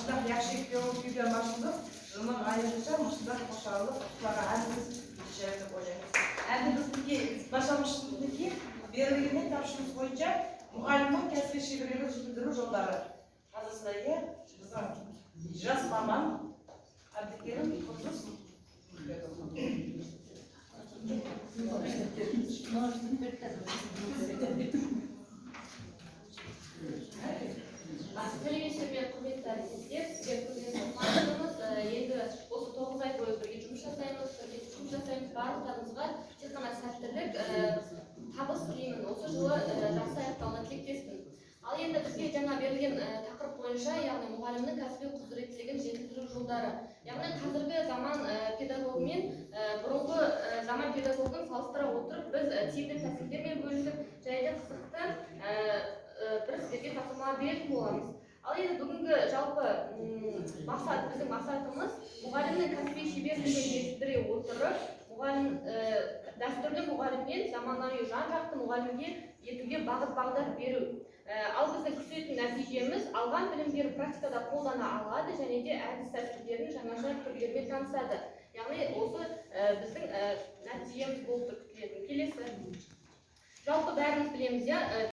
Мындай жакшы видео башылдык, жумак айрыкча мындай кошалып, кулага адыс ишер деп ойлойм. Эми биздики башламышыбыздыкы берилген тапшырмасы боюнча мугалимдин кәсби шеберлигин жетилдирүү жолдары. Азыр силерге биздин жас маман Абдикерим кызыбыз Келешекте құрметті әріптестер, сіздер көрген мақсатымыз енді осы 9 ай бойы бірге жұмыс жасаймыз, барлықтарыңызға тек қана сәттілік, табыс тілеймін. Осы жылы жақсы аяқтауына тілектеспін. Ал енді бізге жаңа берілген тақырып бойынша, яғни мұғалімнің кәсіби құзыреттілігін жетілдіру жолдары. Яғни қазіргі заман педагогымен бұрынғы заман педагогын салыстыра отырып, біз тиімді тәсілдермен бөлісіп, және де қызықты бір сіздерге тапсырма беретін боламыз. Ал енді бүгінгі жалпы біздің мақсатымыз мұғалімнің кәсіби шеберлігін жетілдіре отырып, дәстүрлі мұғалімнен заманауи жан-жақты мұғалімге етуге бағыт-бағдар беру. Ал біздің күтетін нәтижеміз алған білімдерін практикада қолдана алады және де әдіс-тәсілдерін жаңаша түрлермен танысады. Яғни осы біздің нәтижеміз болып тұр күтілетін. Келесі. Жалпы бәріміз білеміз,